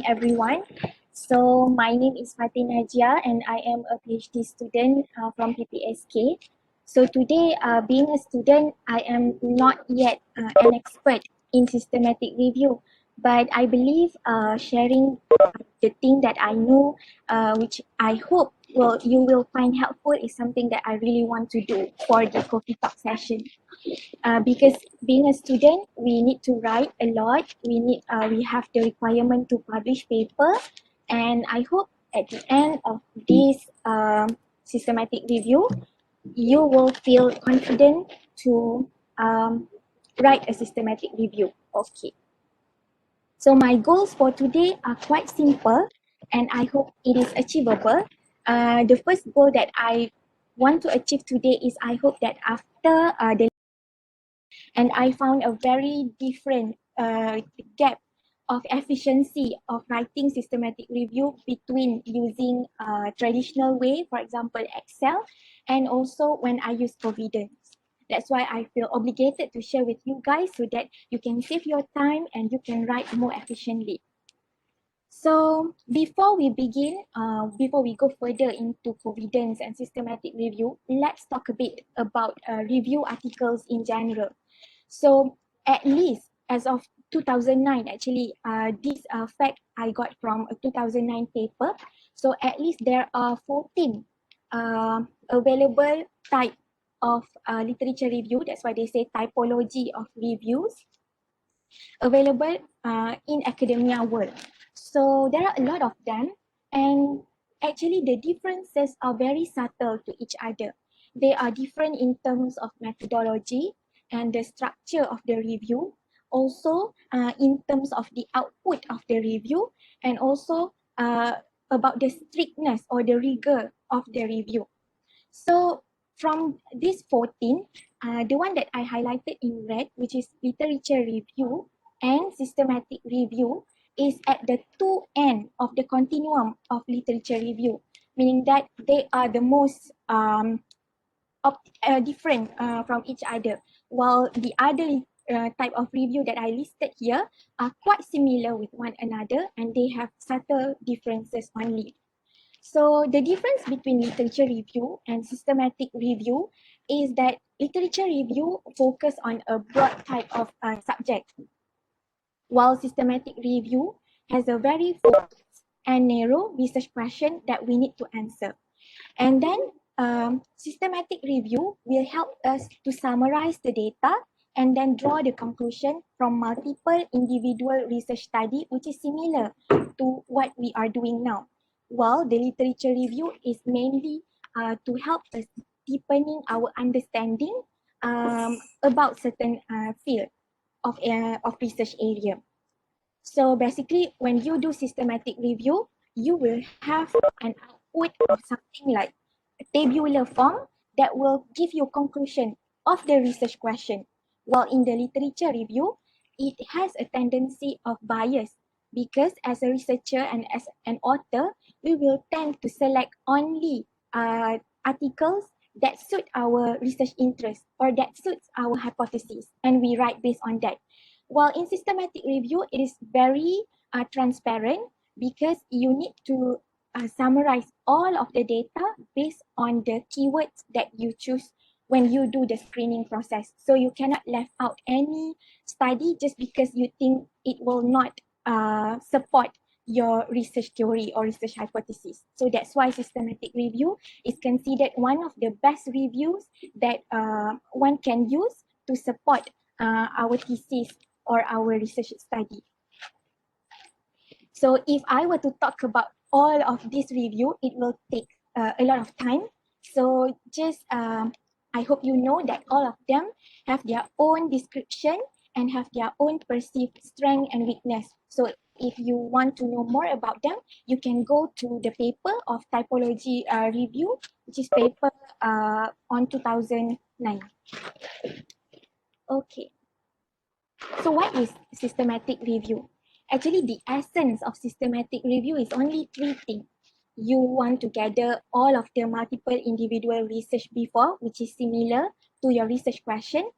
everyone. So my name is Fatin Najiah and I am a PhD student from PPSK. So today, being a student, I am not yet an expert in systematic review, but I believe sharing the thing that I know, which I hope you will find helpful, is something that I really want to do for the coffee talk session. Because being a student, we need to write a lot. We have the requirement to publish paper, and I hope at the end of this systematic review, you will feel confident to write a systematic review. Okay. So my goals for today are quite simple, and I hope it is achievable. The first goal that I want to achieve today is I hope that after the and I found a very different gap of efficiency of writing systematic review between using traditional way, for example, Excel, and also when I use Covidence. That's why I feel obligated to share with you guys so that you can save your time and you can write more efficiently. So before we begin, before we go further into Covidence and systematic review, let's talk a bit about review articles in general. So at least as of 2009, actually, this fact I got from a 2009 paper. So at least there are 14 available type of literature review. That's why they say typology of reviews available in academia world. So there are a lot of them, and actually the differences are very subtle to each other. They are different in terms of methodology and the structure of the review, also in terms of the output of the review, and also about the strictness or the rigor of the review. So from these 14, the one that I highlighted in red, which is literature review and systematic review, is at the two end of the continuum of literature review, meaning that they are the most different from each other, while the other type of review that I listed here are quite similar with one another, and they have subtle differences only. So the difference between literature review and systematic review is that literature review focus on a broad type of subject, while systematic review has a very focused and narrow research question that we need to answer. And then systematic review will help us to summarize the data and then draw the conclusion from multiple individual research study, which is similar to what we are doing now. While the literature review is mainly to help us deepening our understanding about certain field of research area. So basically, when you do systematic review, you will have an output of something like a tabular form that will give you conclusion of the research question. While in the literature review, it has a tendency of bias because as a researcher and as an author, we will tend to select only articles that suit our research interest or that suits our hypothesis, and we write based on that. While in systematic review, it is very transparent because you need to summarize all of the data based on the keywords that you choose when you do the screening process. So you cannot left out any study just because you think it will not support your research theory or research hypothesis. So that's why systematic review is considered one of the best reviews that one can use to support our thesis or our research study. So if I were to talk about all of this review, it will take a lot of time. So just I hope you know that all of them have their own description and have their own perceived strength and weakness. So if you want to know more about them, you can go to the paper of typology review, which is paper on 2009. Okay. So what is systematic review? Actually, the essence of systematic review is only three things. You want to gather all of the multiple individual research before, which is similar to your research question.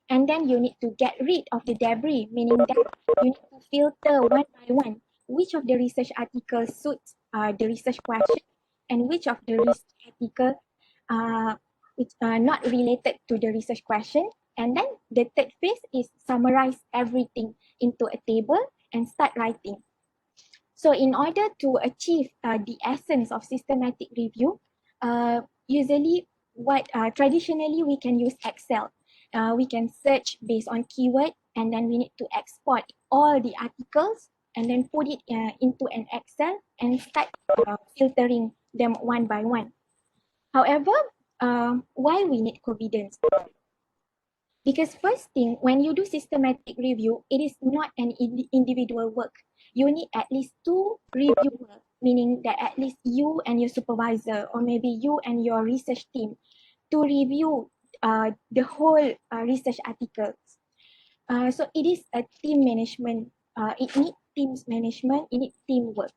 And then you need to get rid of the debris, meaning that you need to filter one by one which of the research articles suits the research question and which of the research article which are not related to the research question. And then the third phase is summarize everything into a table and start writing. So in order to achieve the essence of systematic review, usually traditionally we can use Excel. We can search based on keyword, and then we need to export all the articles and then put it into an Excel and start filtering them one by one. However, why we need Covidence? Because first thing, when you do systematic review, it is not an individual work. You need at least two reviewers, meaning that at least you and your supervisor, or maybe you and your research team, to review the whole research articles. So it is a team management. It needs teams management, it needs teamwork.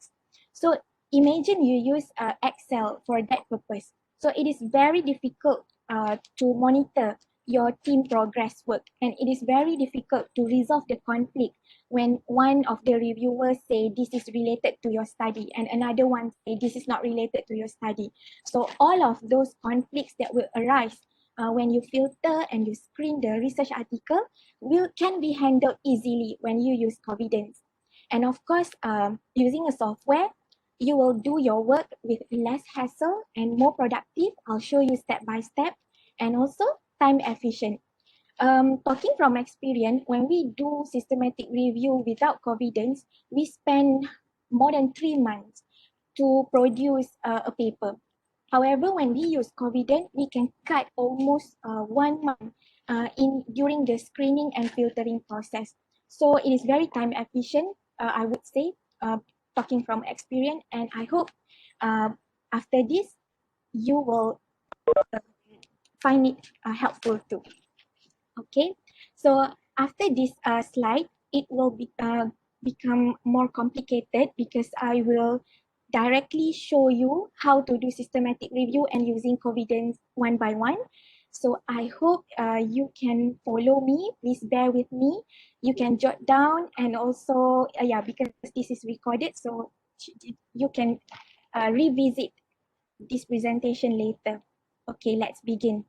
So imagine you use Excel for that purpose. So it is very difficult to monitor your team progress work, and it is very difficult to resolve the conflict when one of the reviewers say this is related to your study and another one say this is not related to your study. So all of those conflicts that will arise when you filter and you screen the research article can be handled easily when you use Covidence. And of course, using a software, you will do your work with less hassle and more productive. I'll show you step by step, and also time efficient. Talking from experience, when we do systematic review without Covidence, we spend more than 3 months to produce a paper. However, when we use Covidence, we can cut almost 1 month during the screening and filtering process. So it is very time efficient, I would say, talking from experience, and I hope after this, you will find it helpful too. Okay, so after this slide, it will become more complicated because I will directly show you how to do systematic review and using Covidence one by one. So I hope you can follow me. Please bear with me. You can jot down, and also, because this is recorded, so you can revisit this presentation later. Okay, let's begin.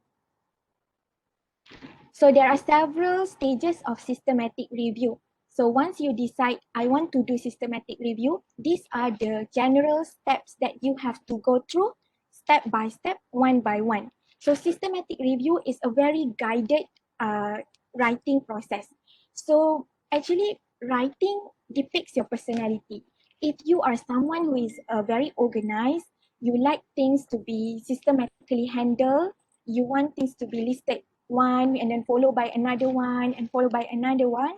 So there are several stages of systematic review. So once you decide, I want to do systematic review, these are the general steps that you have to go through step by step, one by one. So systematic review is a very guided writing process. So actually, writing depicts your personality. If you are someone who is very organized, you like things to be systematically handled, you want things to be listed one and then followed by another one and followed by another one,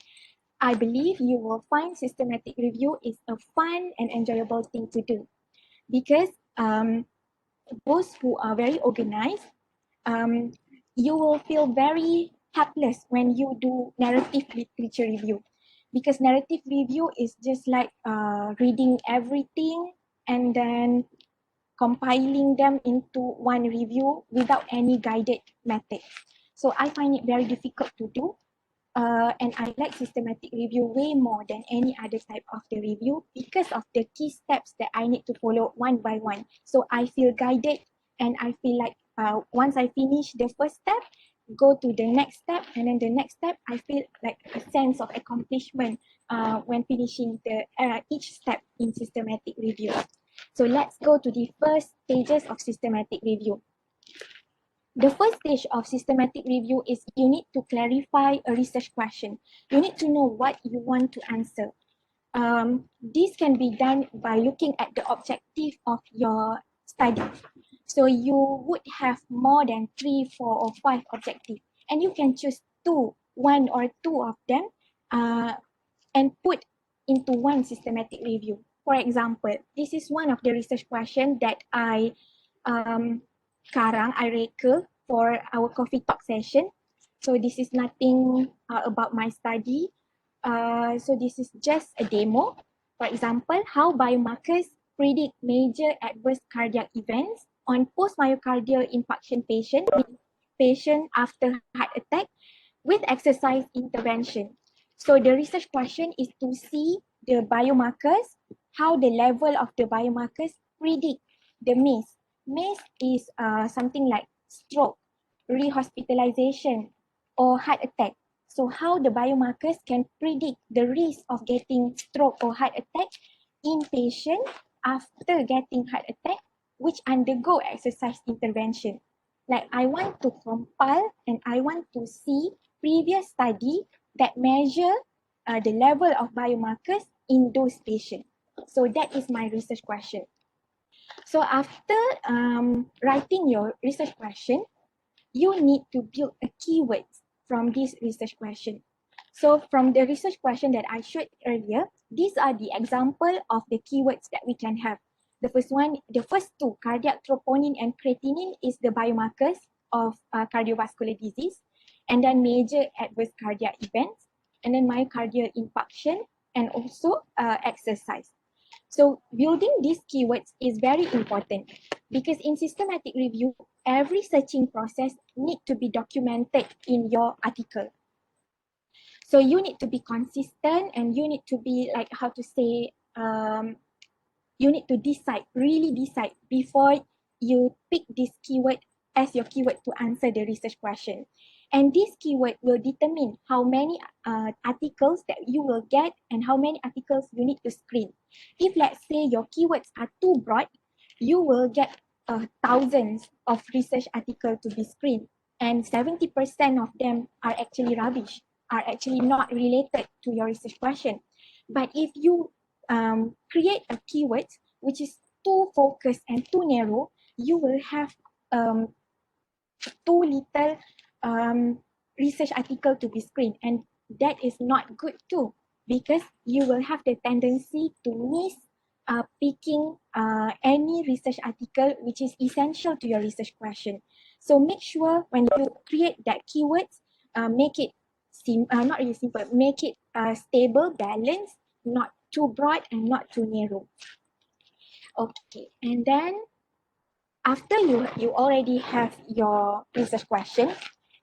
I believe you will find systematic review is a fun and enjoyable thing to do. Because those who are very organized, you will feel very helpless when you do narrative literature review. Because narrative review is just like reading everything and then compiling them into one review without any guided method. So I find it very difficult to do, and I like systematic review way more than any other type of the review because of the key steps that I need to follow one by one. So I feel guided, and I feel like once I finish the first step, go to the next step, and then the next step, I feel like a sense of accomplishment when finishing the each step in systematic review. So let's go to the first stages of systematic review. The first stage of systematic review is you need to clarify a research question. You need to know what you want to answer. This can be done by looking at the objective of your study. So you would have more than 3, 4, or 5 objectives, and you can choose one or two of them and put into one systematic review. For example, this is one of the research questions that I reka for our coffee talk session. So this is nothing about my study. So this is just a demo. For example, how biomarkers predict major adverse cardiac events on post-myocardial infarction patient after heart attack with exercise intervention. So the research question is to see the biomarkers, how the level of the biomarkers predict the MACE. MACE is something like stroke, rehospitalization, or heart attack. So how the biomarkers can predict the risk of getting stroke or heart attack in patients after getting heart attack which undergo exercise intervention. Like I want to compile and I want to see previous study that measure the level of biomarkers in those patients. So that is my research question. So after writing your research question, you need to build a keywords from this research question. So from the research question that I showed earlier, these are the example of the keywords that we can have. The first two, cardiac troponin and creatinine, is the biomarkers of cardiovascular disease, and then major adverse cardiac events, and then myocardial infarction, and also exercise. So building these keywords is very important because in systematic review, every searching process need to be documented in your article. So you need to be consistent and you need to be like, how to say, you need to decide, really decide before you pick this keyword as your keyword to answer the research question. And this keyword will determine how many articles that you will get and how many articles you need to screen. If let's say your keywords are too broad, you will get thousands of research articles to be screened, and 70% of them are actually rubbish, are actually not related to your research question. But if you create a keyword which is too focused and too narrow, you will have too little research article to be screened, and that is not good too, because you will have the tendency to miss picking any research article which is essential to your research question. So make sure when you create that keywords, make it not really simple, make it stable, balanced, not too broad and not too narrow. Okay, and then after you already have your research question,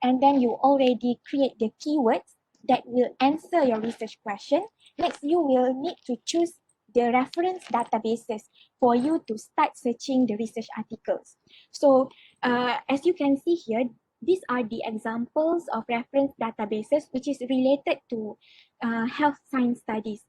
and then you already create the keywords that will answer your research question, next you will need to choose the reference databases for you to start searching the research articles. So as you can see here, these are the examples of reference databases which is related to health science studies.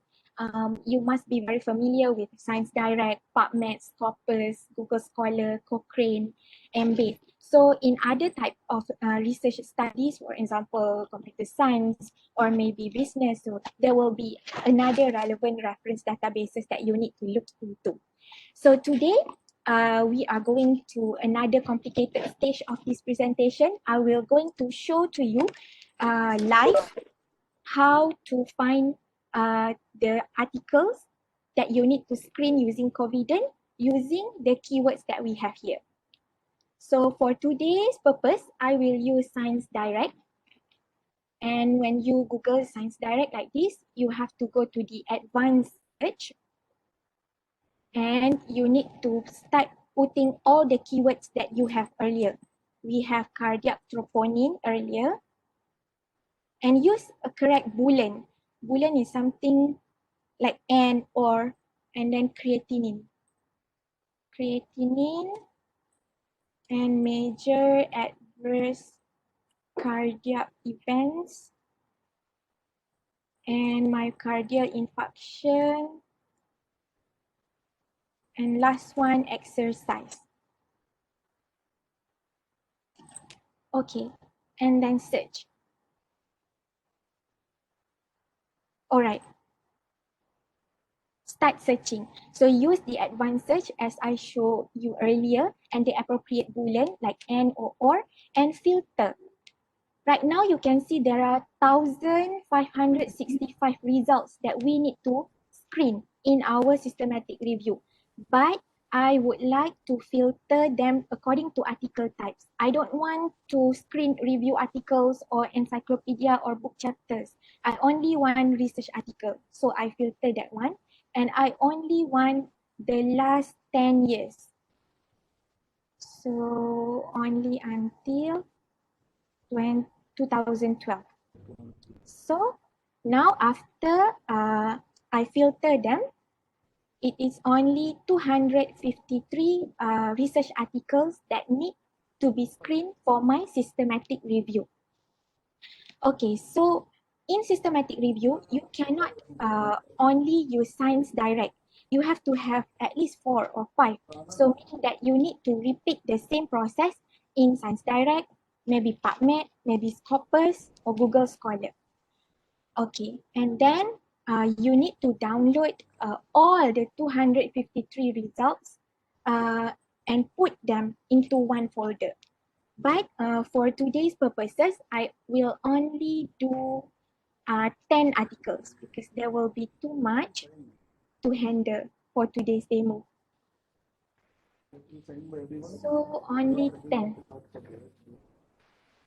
You must be very familiar with ScienceDirect, PubMed, Scopus, Google Scholar, Cochrane, Embed. So in other type of research studies, for example, computer science or maybe business, so there will be another relevant reference databases that you need to look into. So today, we are going to another complicated stage of this presentation. I will going to show to you live how to find the articles that you need to screen using Covidence using the keywords that we have here. So for today's purpose, I will use ScienceDirect. And when you Google ScienceDirect like this, you have to go to the advanced search. And you need to start putting all the keywords that you have earlier. We have cardiac troponin earlier. And use a correct boolean. Boolean is something like and, or, and then creatinine. Creatinine and major adverse cardiac events and myocardial infarction. And last one, exercise. Okay, and then search. All right. Start searching. So use the advanced search as I showed you earlier and the appropriate boolean like and or and filter. Right now you can see there are 1,565 results that we need to screen in our systematic review. But I would like to filter them according to article types. I don't want to screen review articles or encyclopedia or book chapters. I only want research article. So I filter that one. And I only want the last 10 years. So only until 2012. So now after I filter them. It is only 253 research articles that need to be screened for my systematic review. Okay, so in systematic review, you cannot only use ScienceDirect. You have to have at least 4 or 5. So meaning that you need to repeat the same process in ScienceDirect, maybe PubMed, maybe Scopus, or Google Scholar. Okay, and then you need to download all the 253 results and put them into one folder. But for today's purposes, I will only do 10 articles because there will be too much to handle for today's demo. So only 10.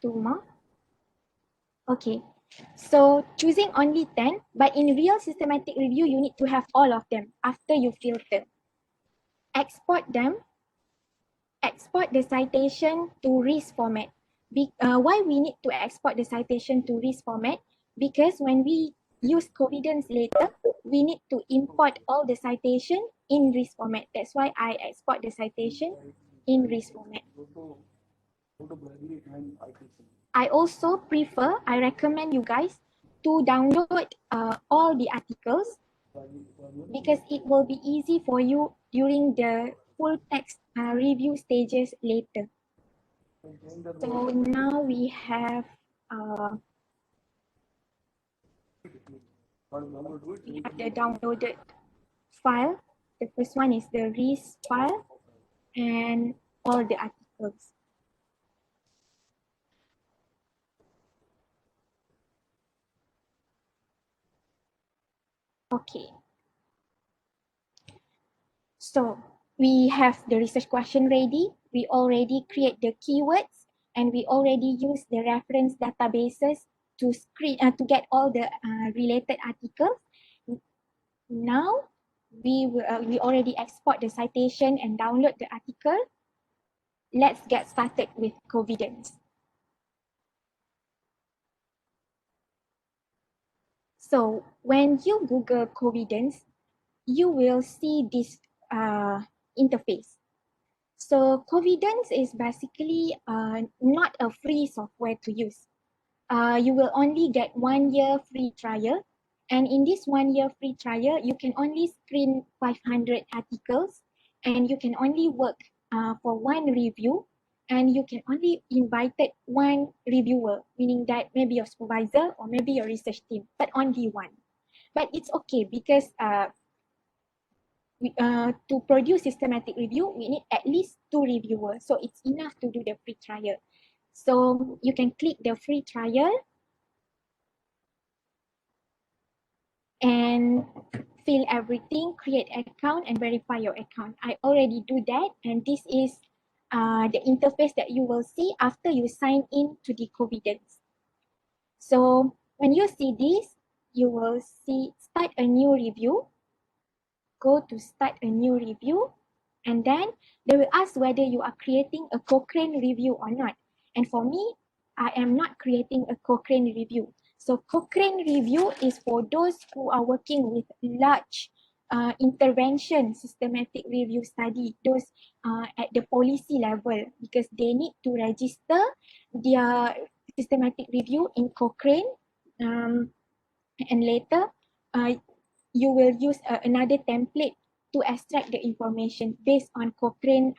2 more. Okay. So choosing only 10, but in real systematic review, you need to have all of them after you filter. Export them. Export the citation to RIS format. Why we need to export the citation to RIS format? Because when we use Covidence later, we need to import all the citation in RIS format. That's why I export the citation in RIS format. I recommend you guys to download all the articles because it will be easy for you during the full text review stages later. So now we have the downloaded file. The first one is the RIS file and all the articles. Okay. So we have the research question ready. We already create the keywords and we already use the reference databases to screen to get all the related articles. Now we already export the citation and download the article. Let's get started with Covidence. So when you Google Covidence, you will see this interface. So Covidence is basically not a free software to use. You will only get 1 year free trial. And in this 1 year free trial, you can only screen 500 articles and you can only work for one review and you can only invite one reviewer, meaning that maybe your supervisor or maybe your research team, but only one. But it's okay because to produce systematic review, we need at least 2 reviewers. So it's enough to do the free trial. So you can click the free trial and fill everything, create account and verify your account. I already do that and this is the interface that you will see after you sign in to the Covidence. So when you see this, you will see start a new review. Go to start a new review and then they will ask whether you are creating a Cochrane review or not. And for me, I am not creating a Cochrane review. So Cochrane review is for those who are working with large intervention systematic review study, those at the policy level because they need to register their systematic review in Cochrane and later you will use another template to extract the information based on Cochrane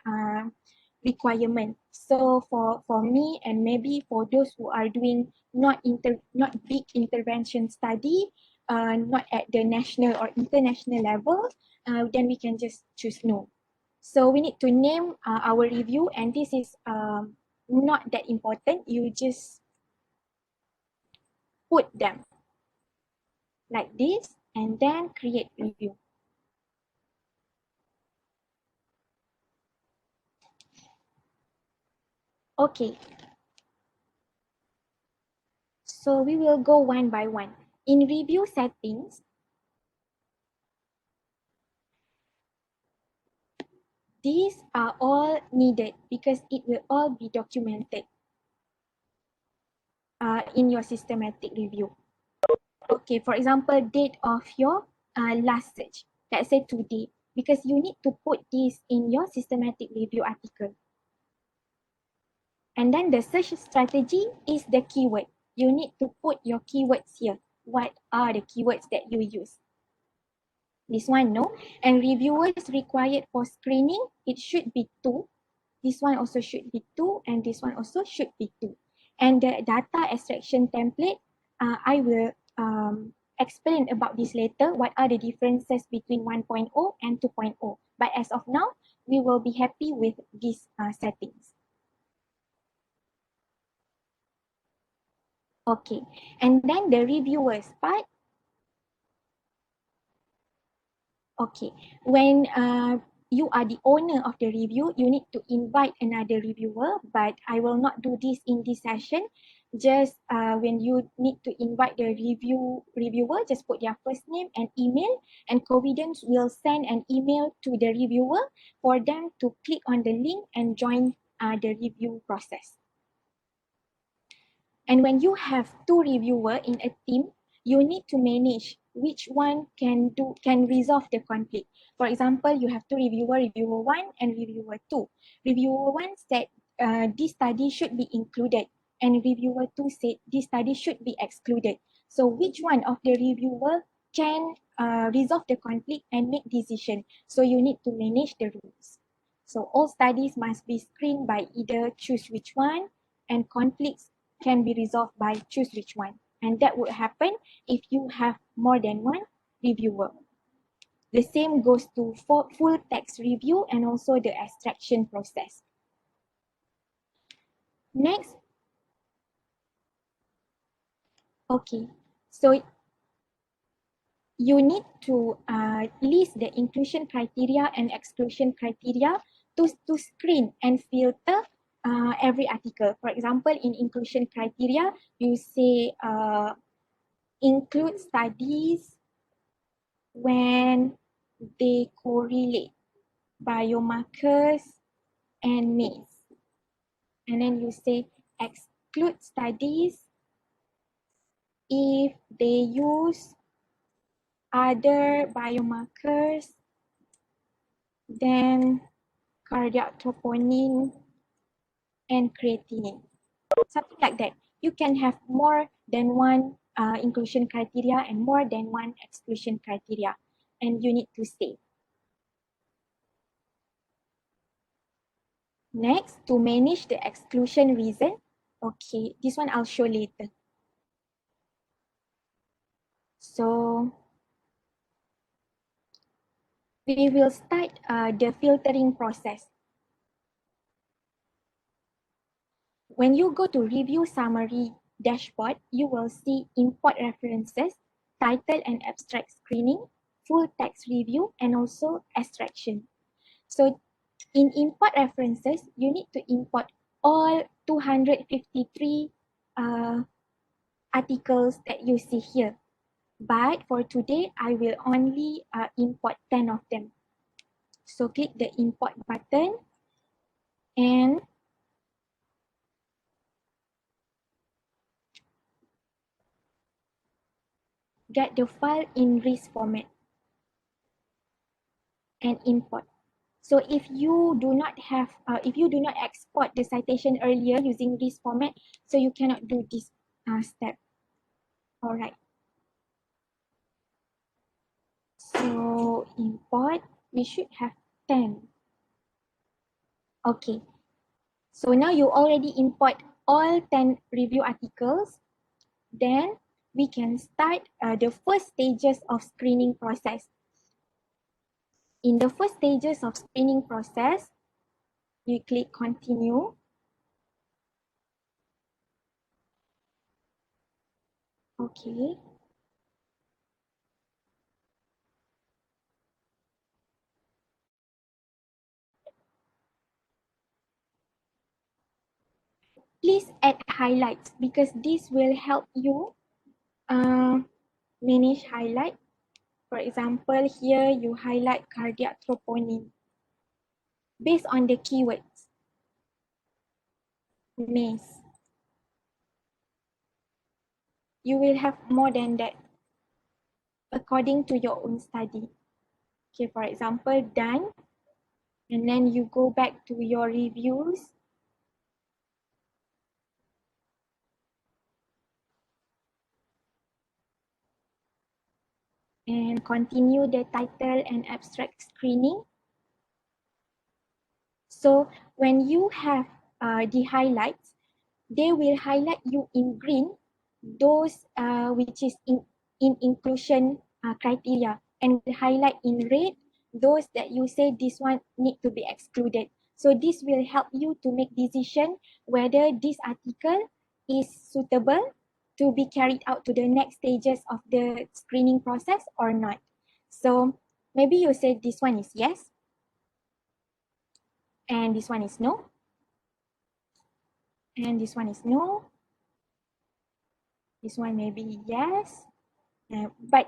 requirement. So for me and maybe for those who are doing not big intervention study, not at the national or international level, then we can just choose no. So we need to name our review and this is not that important. You just put them like this and then create review. Okay. So we will go one by one. In review settings, these are all needed because it will all be documented in your systematic review. Okay, for example, date of your last search, let's say today, because you need to put this in your systematic review article. And then the search strategy is the keyword. You need to put your keywords here. What are the keywords that you use? This one, no. And reviewers required for screening, it should be 2. This one also should be 2, and this one also should be 2. And the data extraction template, I will explain about this later. What are the differences between 1.0 and 2.0? But as of now, we will be happy with these settings. Okay, and then the reviewers part. Okay, when you are the owner of the review, you need to invite another reviewer, but I will not do this in this session. Just when you need to invite the reviewer, just put their first name and email, and Covidence will send an email to the reviewer for them to click on the link and join the review process. And when you have 2 reviewers in a team, you need to manage which one can resolve the conflict. For example, you have 2 reviewers, reviewer 1 and reviewer 2. Reviewer 1 said this study should be included, and reviewer 2 said this study should be excluded. So which one of the reviewer can resolve the conflict and make decision? So you need to manage the rules. So all studies must be screened by either choose which one, and conflicts can be resolved by choose which one. And that would happen if you have more than one reviewer. The same goes to full text review and also the extraction process. Next. Okay, so you need to list the inclusion criteria and exclusion criteria to screen and filter every article. For example, in inclusion criteria, you say include studies when they correlate biomarkers and maize. And then you say exclude studies if they use other biomarkers than cardiac troponin and creatinine. Something like that. You can have more than one inclusion criteria and more than one exclusion criteria, and you need to say. Next, to manage the exclusion reason. Okay, this one I'll show later. So, we will start the filtering process. When you go to review summary dashboard, you will see import references, title and abstract screening, full text review, and also extraction. So in import references, you need to import all 253 articles that you see here. But for today, I will only import 10 of them. So click the import button and get the file in RIS format and import. So if you do not export the citation earlier using RIS format, so you cannot do this step. All right. So import, we should have 10. Okay. So now you already import all 10 review articles. Then we can start the first stages of screening process. In the first stages of screening process, you click continue. Okay. Please add highlights because this will help you manage highlight. For example, here you highlight cardiac troponin based on the keywords. MACE. You will have more than that. according to your own study. Okay, for example, done, and then you go back to your reviews. And continue the title and abstract screening. So when you have the highlights, they will highlight you in green those which is in inclusion criteria, and will highlight in red those that you say this one need to be excluded. So this will help you to make decision whether this article is suitable to be carried out to the next stages of the screening process or not. So maybe you say this one is yes, and this one is no, and this one is no, this one maybe yes. But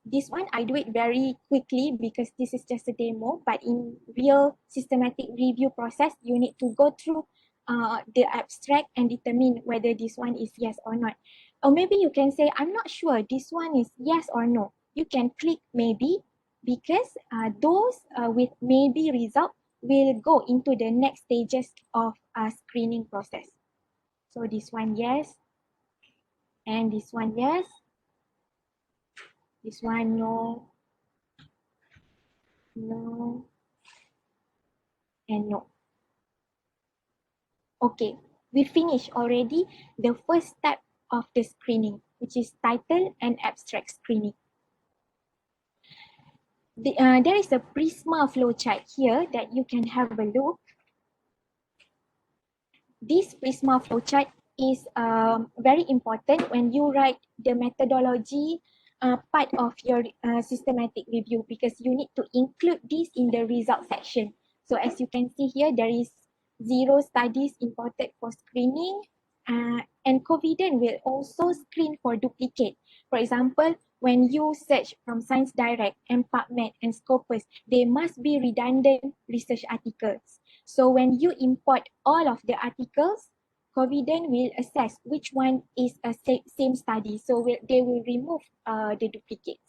this one I do it very quickly because this is just a demo, but in real systematic review process, you need to go through the abstract and determine whether this one is yes or not. Or maybe you can say, I'm not sure this one is yes or no. You can click maybe, because those with maybe result will go into the next stages of screening process. So this one yes, and this one yes, this one no, no, and no. Okay, we finished already the first step of the screening, which is title and abstract screening. There is a Prisma flowchart here that you can have a look. This Prisma flowchart is very important when you write the methodology part of your systematic review, because you need to include this in the result section. So as you can see here, there is 0 studies imported for screening, and Covidence will also screen for duplicate. For example, when you search from ScienceDirect and PubMed and Scopus, they must be redundant research articles. So when you import all of the articles, Covidence will assess which one is a same study. So they will remove the duplicates.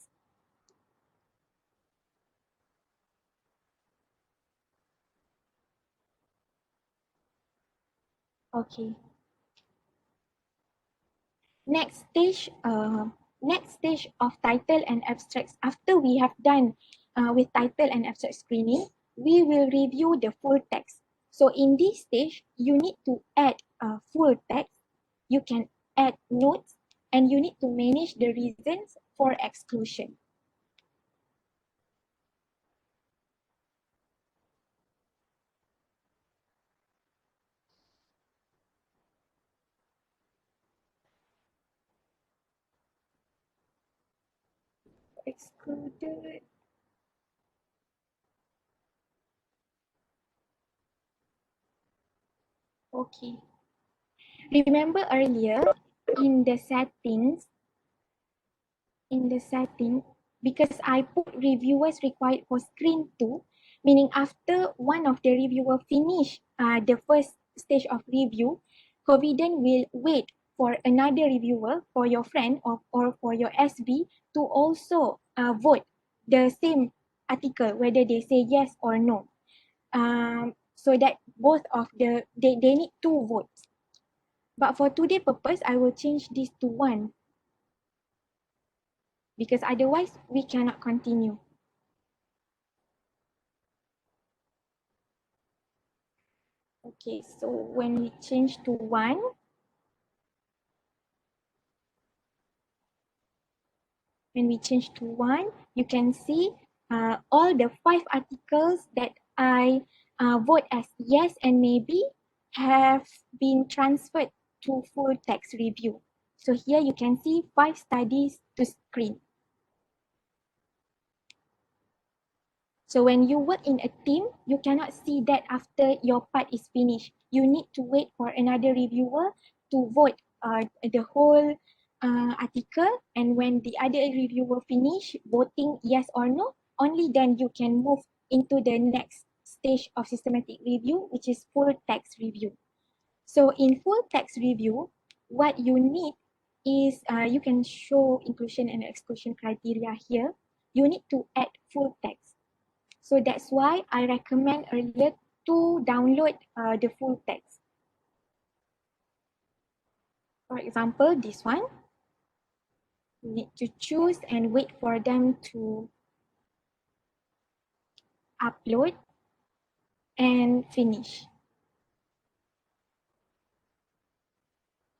Okay. Next stage of title and abstracts. After we have done with title and abstract screening, we will review the full text. So in this stage, you need to add full text. You can add notes, and you need to manage the reasons for exclusion. Excluded. Okay. Remember earlier in the setting, because I put reviewers required for screen 2, meaning after one of the reviewer finish the first stage of review, Covidence will wait for another reviewer, for your friend or for your SB, to also vote the same article, whether they say yes or no. So that both of they need 2 votes. But for today purpose, I will change this to 1, because otherwise we cannot continue. Okay, so when we change to 1, you can see all the 5 articles that I vote as yes and maybe have been transferred to full text review. So here you can see 5 studies to screen. So when you work in a team, you cannot see that after your part is finished. You need to wait for another reviewer to vote the whole article, and when the other reviewer finish voting yes or no, only then you can move into the next stage of systematic review, which is full text review. So in full text review, what you need is you can show inclusion and exclusion criteria here. You need to add full text. So that's why I recommend earlier to download the full text. For example, this one, you need to choose and wait for them to upload and finish.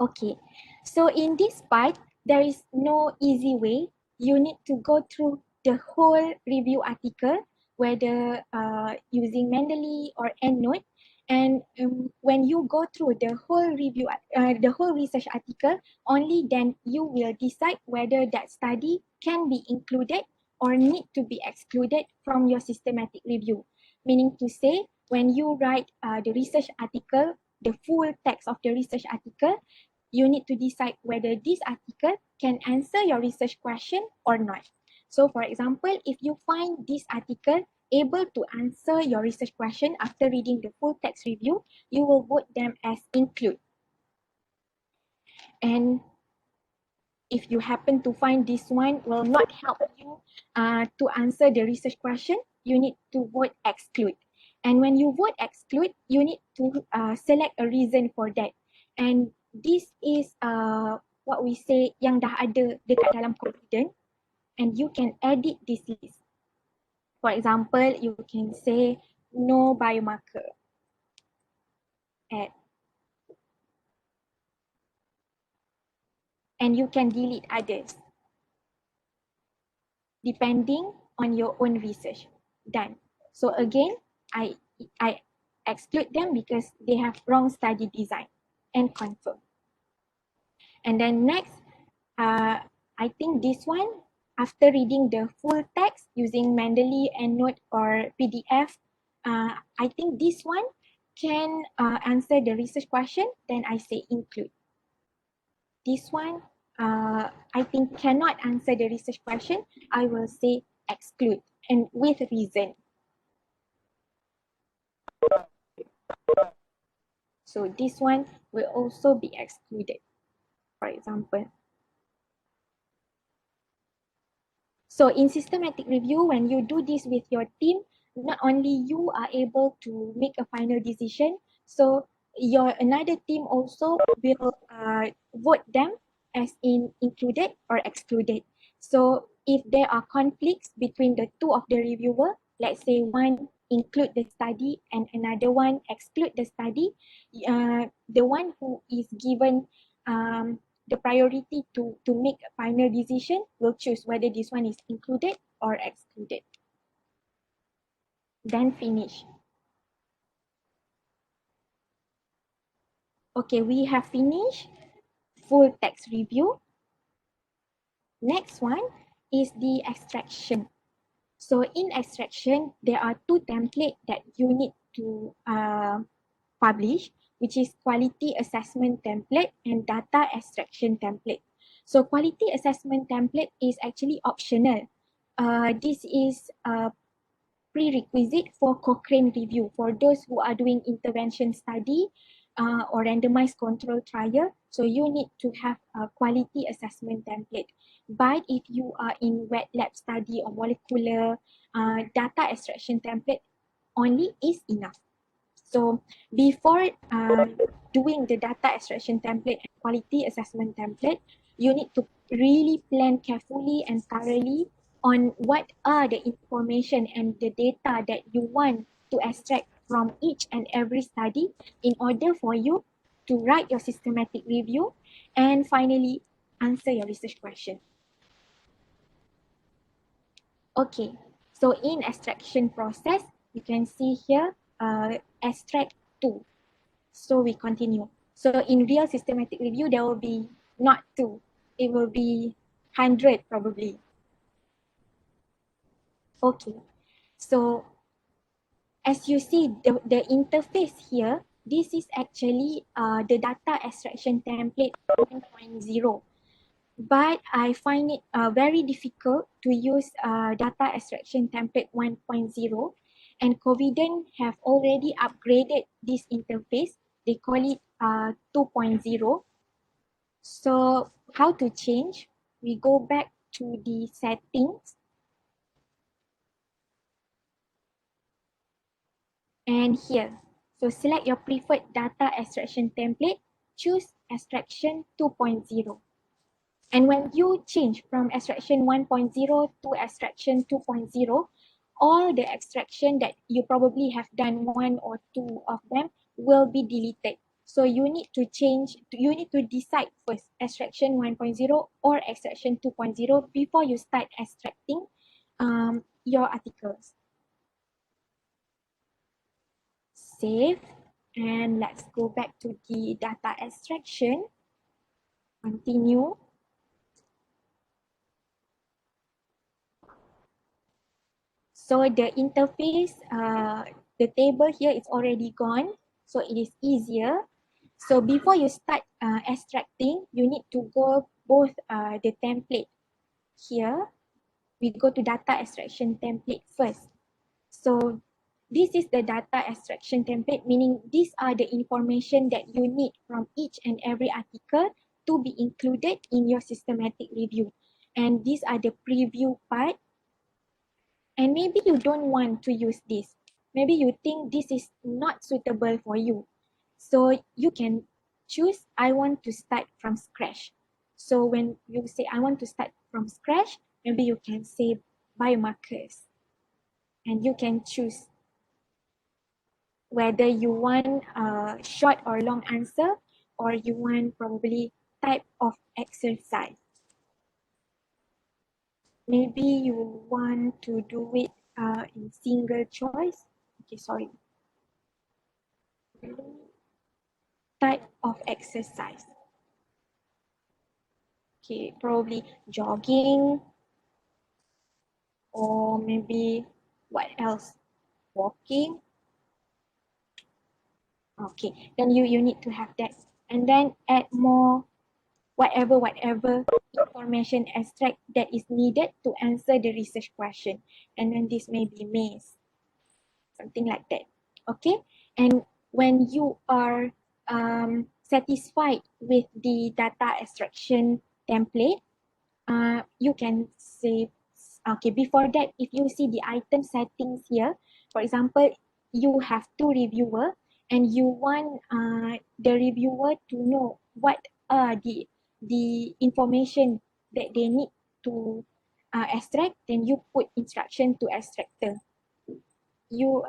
Okay, so in this part, there is no easy way. You need to go through the whole review article, whether using Mendeley or EndNote. And when you go through the whole review, the whole research article, only then you will decide whether that study can be included or need to be excluded from your systematic review. Meaning to say, when you write the research article, the full text of the research article, you need to decide whether this article can answer your research question or not. So for example, if you find this article able to answer your research question after reading the full text review, you will vote them as include. And if you happen to find this one will not help you to answer the research question, you need to vote exclude. And when you vote exclude, you need to select a reason for that. And this is what we say yang dah ada dekat dalam Covidence, and you can edit this list. For example, you can say no biomarker, add. And you can delete others depending on your own research. Done. So again, I exclude them because they have wrong study design and confirm. And then next, I think this one, after reading the full text using Mendeley, EndNote or PDF, I think this one can answer the research question, then I say include. This one, I think cannot answer the research question, I will say exclude and with reason. So this one will also be excluded, for example. So in systematic review, when you do this with your team, not only you are able to make a final decision, so your another team also will vote them as in included or excluded. So if there are conflicts between the two of the reviewer, let's say one include the study and another one exclude the study, the one who is given the priority to make a final decision will choose whether this one is included or excluded. Then finish. Okay, we have finished full text review. Next one is the extraction. So in extraction, there are two templates that you need to publish, which is quality assessment template and data extraction template. So quality assessment template is actually optional. This is a prerequisite for Cochrane review for those who are doing intervention study or randomized control trial. So you need to have a quality assessment template. But if you are in wet lab study or molecular, data extraction template only is enough. So before doing the data extraction template and quality assessment template, you need to really plan carefully and thoroughly on what are the information and the data that you want to extract from each and every study in order for you to write your systematic review and finally answer your research question. Okay, so in extraction process, you can see here extract 2. So we continue. So in real systematic review, there will be not 2. It will be 100 probably. Okay. So as you see the interface here, this is actually the data extraction template 1.0. But I find it very difficult to use data extraction template 1.0, and Covidence have already upgraded this interface. They call it 2.0. So how to change, we go back to the settings and here. So select your preferred data extraction template, choose extraction 2.0. And when you change from extraction 1.0 to extraction 2.0, all the extraction that you probably have done one or two of them will be deleted. So you need to decide first extraction 1.0 or extraction 2.0 before you start extracting your articles. Save, and let's go back to the data extraction. Continue. So the interface, the table here is already gone, so it is easier. So before you start extracting, you need to go both the template here. We go to data extraction template first. So this is the data extraction template, meaning these are the information that you need from each and every article to be included in your systematic review. And these are the preview part. And maybe you don't want to use this. Maybe you think this is not suitable for you. So you can choose, I want to start from scratch. So when you say, I want to start from scratch, maybe you can say biomarkers. And you can choose whether you want a short or long answer, or you want probably type of exercise. Maybe you want to do it in single choice. Okay, sorry. Type of exercise. Okay, probably jogging, or maybe what else? Walking. Okay, then you need to have that. And then add more whatever information extract that is needed to answer the research question. And then this may be maze, something like that. Okay, and when you are satisfied with the data extraction template, you can save. Okay, before that, if you see the item settings here, for example, you have two reviewer and you want the reviewer to know what are the information that they need to extract, then you put instruction to extractor. You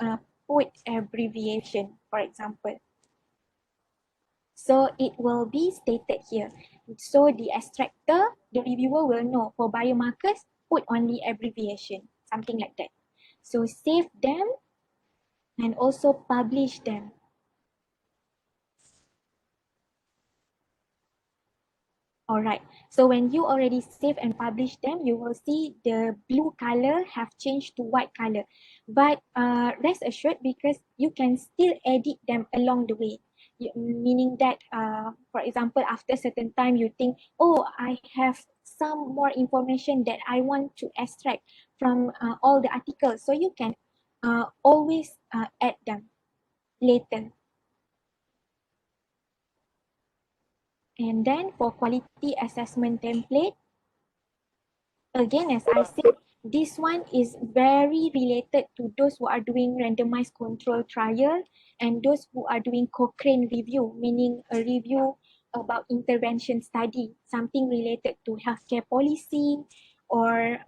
put abbreviation, for example. So it will be stated here. So the extractor, the reviewer will know for biomarkers, put only abbreviation, something like that. So save them and also publish them. Alright, so when you already save and publish them, you will see the blue color have changed to white color. But rest assured, because you can still edit them along the way. Meaning that, for example, after a certain time, you think, oh, I have some more information that I want to extract from all the articles. So you can always add them later. And then for quality assessment template, again, as I said, this one is very related to those who are doing randomized control trial and those who are doing Cochrane review, meaning a review about intervention study, something related to healthcare policy or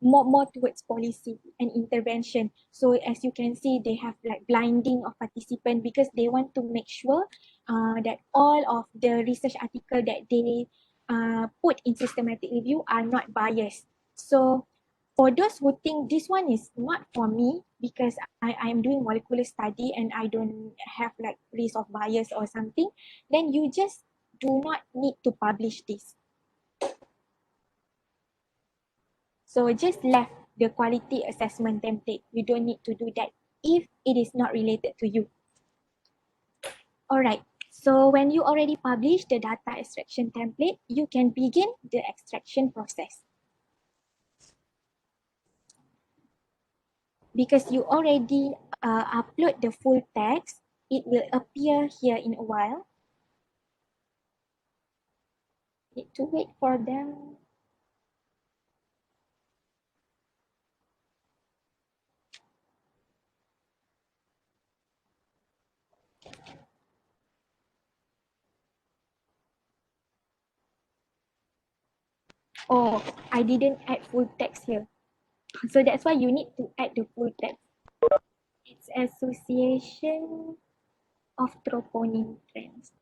more towards policy and intervention. So as you can see, they have like blinding of participant because they want to make sure that all of the research article that they put in systematic review are not biased. So for those who think this one is not for me because I'm doing molecular study and I don't have like risk of bias or something, then you just do not need to publish this. So just left the quality assessment template. You don't need to do that if it is not related to you. Alright, so when you already publish the data extraction template, you can begin the extraction process. Because you already upload the full text, it will appear here in a while. Need to wait for them. Oh, I didn't add full text here. So that's why you need to add the full text. It's association of troponin trends.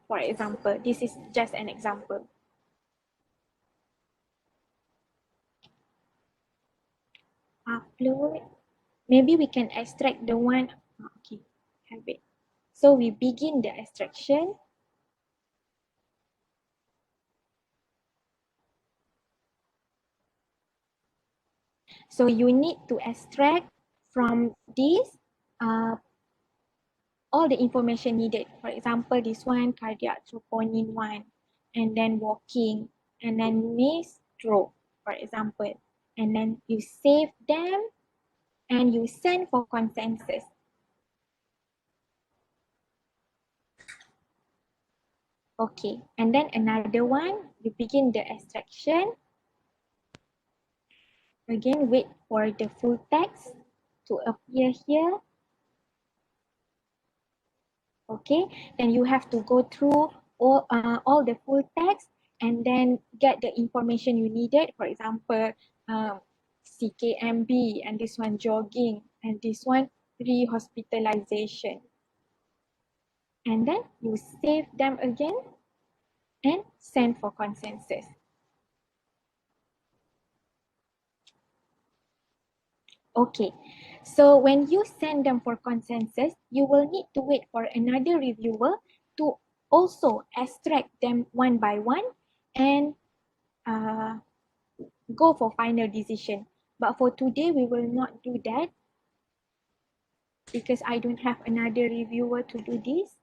For example, this is just an example. Upload. Maybe we can extract the one. Okay, have it. So we begin the extraction. So you need to extract from this all the information needed. For example, this one, cardiac troponin 1, and then walking, and then MACE stroke, for example. And then you save them and you send for consensus. Okay, and then another one, you begin the extraction. Again, wait for the full text to appear here. Okay, then you have to go through all the full text and then get the information you needed. For example, CKMB, and this one jogging, and this one pre-hospitalization. And then you save them again and send for consensus. Okay, so when you send them for consensus, you will need to wait for another reviewer to also extract them one by one and go for final decision. But for today, we will not do that because I don't have another reviewer to do this.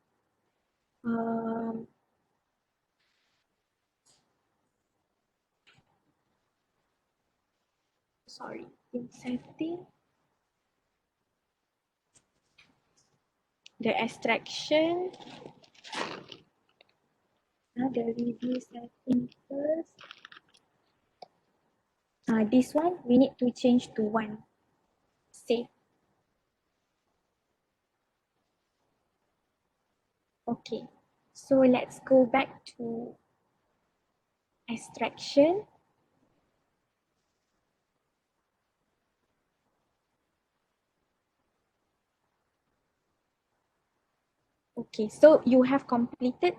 Sorry, in setting, the extraction, the review setting first. This one, we need to change to 1. Save. Okay, so let's go back to extraction. Okay, so you have completed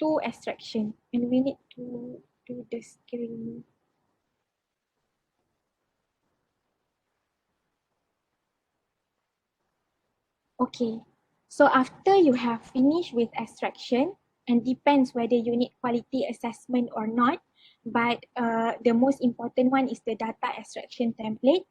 2 extraction and we need to do the screen. Okay, so after you have finished with extraction, and depends whether you need quality assessment or not, but the most important one is the data extraction template.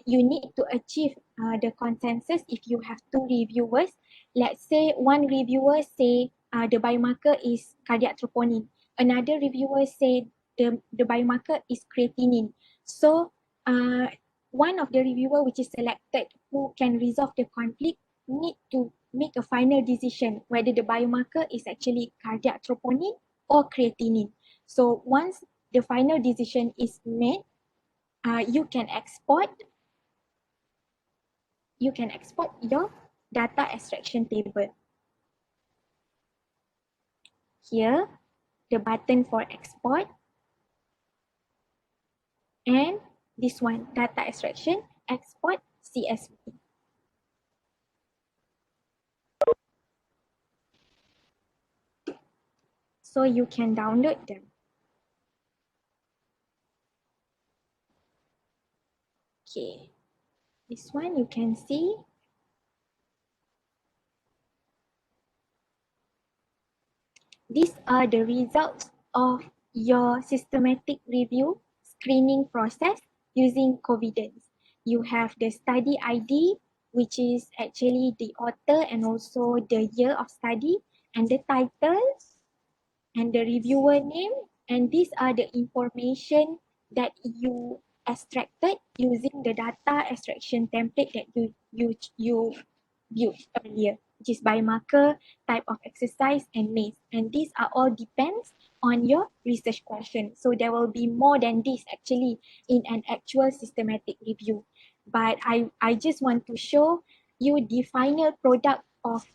You need to achieve the consensus if you have 2 reviewers. Let's say one reviewer say the biomarker is cardiac troponin. Another reviewer say the biomarker is creatinine. So one of the reviewer which is selected who can resolve the conflict need to make a final decision whether the biomarker is actually cardiac troponin or creatinine. So once the final decision is made, you can export your data extraction table. Here, the button for export, and this one, data extraction, export CSV. So you can download them. Okay, this one you can see. These are the results of your systematic review screening process using Covidence. You have the study ID, which is actually the author and also the year of study, and the title, and the reviewer name, and these are the information that you extracted using the data extraction template that you viewed earlier. which is biomarker, type of exercise, and MACE. And these are all depends on your research question. So there will be more than this actually in an actual systematic review. But I just want to show you the final product of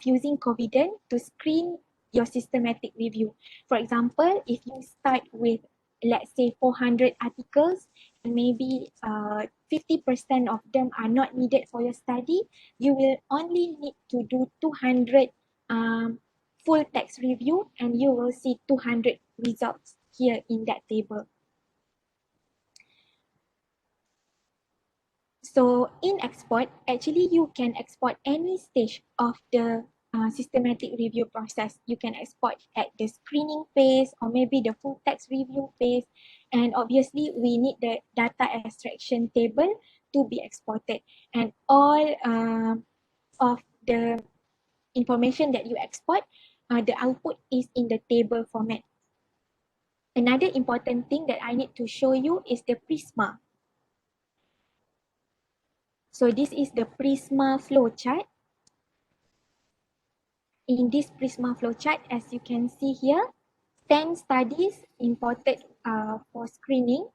using Covidence to screen your systematic review. For example, if you start with, let's say, 400 articles, and maybe 50% of them are not needed for your study, you will only need to do 200 full text review, and you will see 200 results here in that table. So in export, actually you can export any stage of the systematic review process. You can export at the screening phase or maybe the full text review phase. And obviously we need the data extraction table to be exported. And all of the information that you export, the output is in the table format. Another important thing that I need to show you is the Prisma. So this is the Prisma Flowchart. In this Prisma Flowchart, as you can see here, 10 studies imported for screening.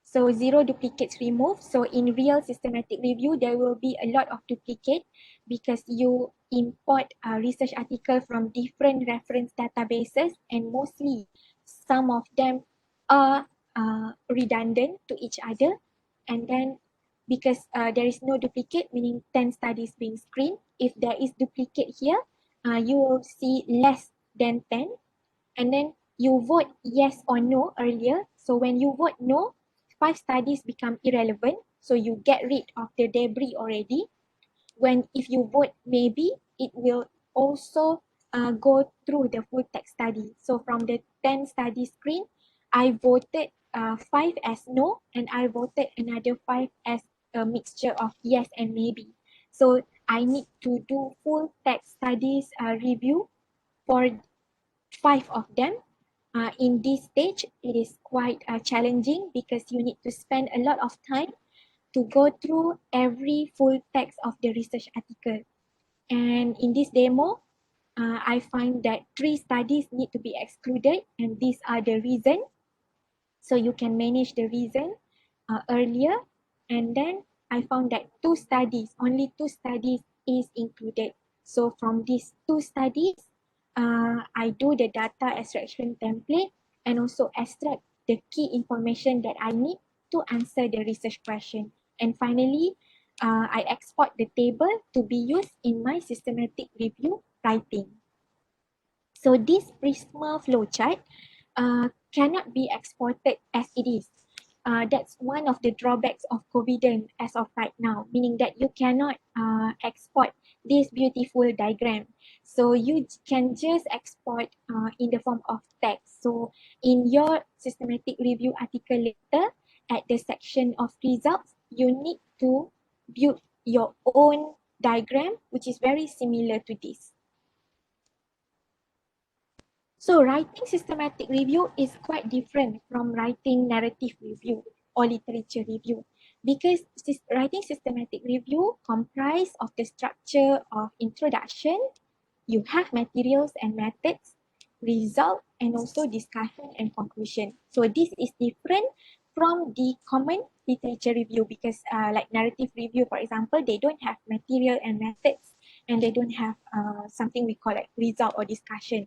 So 0 duplicates removed. So in real systematic review, there will be a lot of duplicate because you import a research article from different reference databases, and mostly some of them are redundant to each other. And then because there is no duplicate, meaning 10 studies being screened, if there is duplicate here, you will see less than 10. And then you vote yes or no earlier. So when you vote no, 5 studies become irrelevant. So you get rid of the debris already. If you vote maybe, it will also go through the full text study. So from the 10 study screen, I voted 5 as no, and I voted another 5 as a mixture of yes and maybe. So I need to do full text studies review for 5 of them. In this stage, it is quite challenging because you need to spend a lot of time to go through every full text of the research article. And in this demo, I find that 3 studies need to be excluded, and these are the reason. So you can manage the reason earlier. And then I found that only two studies is included. So from these 2 studies, I do the data extraction template and also extract the key information that I need to answer the research question. And finally, I export the table to be used in my systematic review writing. So this Prisma flowchart cannot be exported as it is. That's one of the drawbacks of Covidence as of right now, meaning that you cannot export this beautiful diagram. So you can just export in the form of text. So in your systematic review article later, at the section of results, you need to build your own diagram, which is very similar to this. So writing systematic review is quite different from writing narrative review or literature review, because writing systematic review comprises of the structure of introduction, you have materials and methods, result, and also discussion and conclusion. So this is different from the common literature review because like narrative review, for example, they don't have material and methods, and they don't have something we call like result or discussion.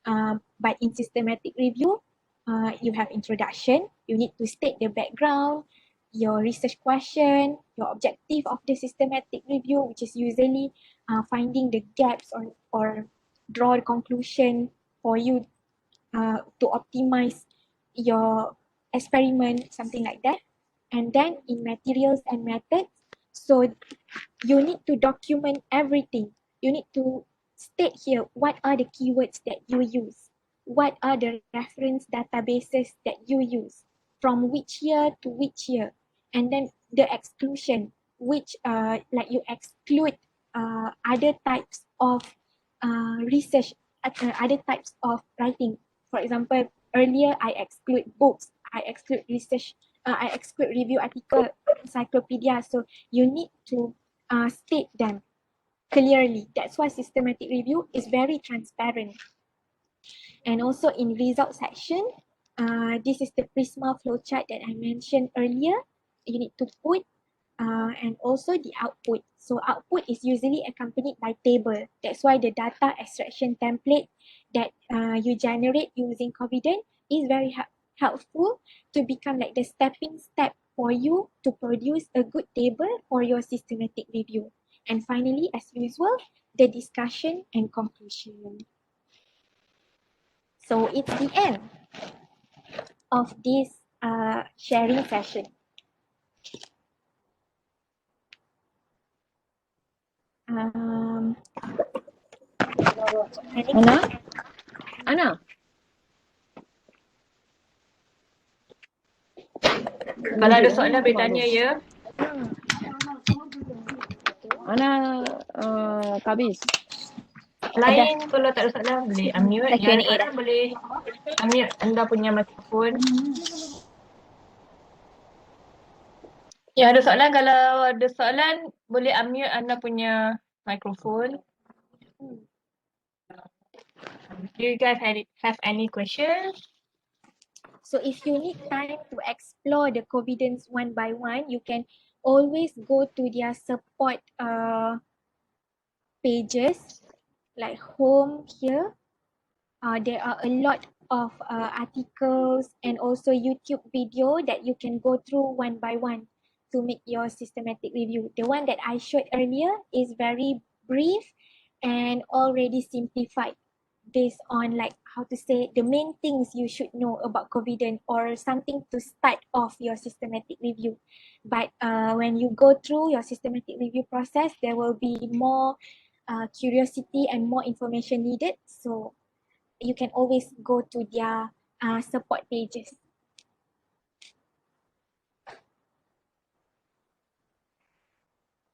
But in systematic review, you have introduction, you need to state the background, your research question, your objective of the systematic review, which is usually finding the gaps or draw the conclusion for you to optimize your experiment, something like that. And then in materials and methods, so you need to document everything. You need to state here what are the keywords that you use, what are the reference databases that you use, from which year to which year, and then the exclusion, which like you exclude other types of research, other types of writing. For example, earlier I exclude books, I exclude research, I exclude review article, encyclopedia. So you need to state them. clearly. That's why systematic review is very transparent. And also in result section, this is the Prisma flowchart that I mentioned earlier. You need to put and also the output. So output is usually accompanied by table. That's why the data extraction template that you generate using Covidence is very helpful to become like the stepping step for you to produce a good table for your systematic review. And finally, as usual, the discussion and conclusion. So it's the end of this sharing session. Ana? Kalau ada soalan boleh tanya ya. Ana habis. Lain kalau tak ada soalan boleh unmute. Yang ada soalan boleh unmute anda punya mikrofon. Yang ada soalan, kalau ada soalan boleh unmute anda punya mikrofon. Do you guys have any questions? So if you need time to explore the Covidence one by one, you can always go to their support pages like home here. There are a lot of articles and also YouTube video that you can go through one by one to make your systematic review. The one that I showed earlier is very brief and already simplified based on like how to say the main things you should know about Covidence or something to start off your systematic review. But when you go through your systematic review process, there will be more curiosity and more information needed. So you can always go to their support pages.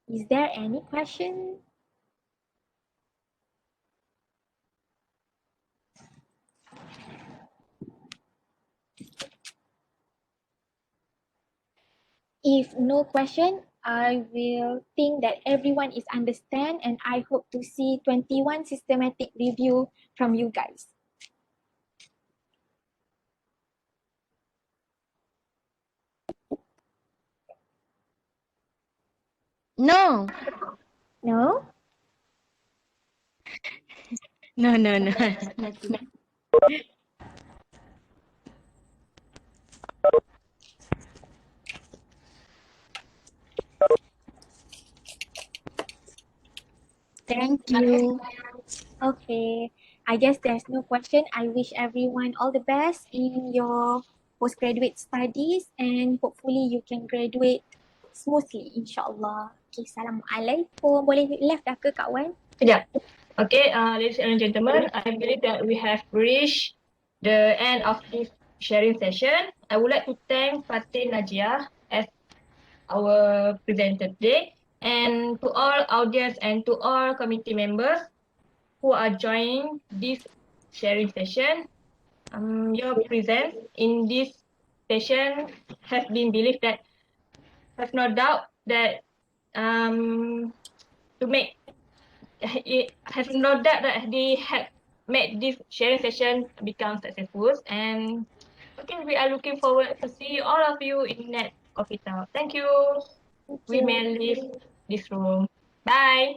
Is there any question? If no question, I will think that everyone is understand and I hope to see 21 systematic review from you guys. No. No? No. Thank you. Okay. I guess there's no question. I wish everyone all the best in your postgraduate studies and hopefully you can graduate smoothly, insyaAllah. Okay, Assalamualaikum. Boleh left dah ke kawan? Sekejap. Okay, ladies and gentlemen, I believe that we have reached the end of this sharing session. I would like to thank Fatin Najiah as our presenter today, and to all audience and to all committee members who are joining this sharing session. Your presence in this session has been believed that have no doubt that to make it has no doubt that they have made this sharing session become successful, and okay, we are looking forward to see all of you in that coffee talk. Thank you. We may leave this room. Bye.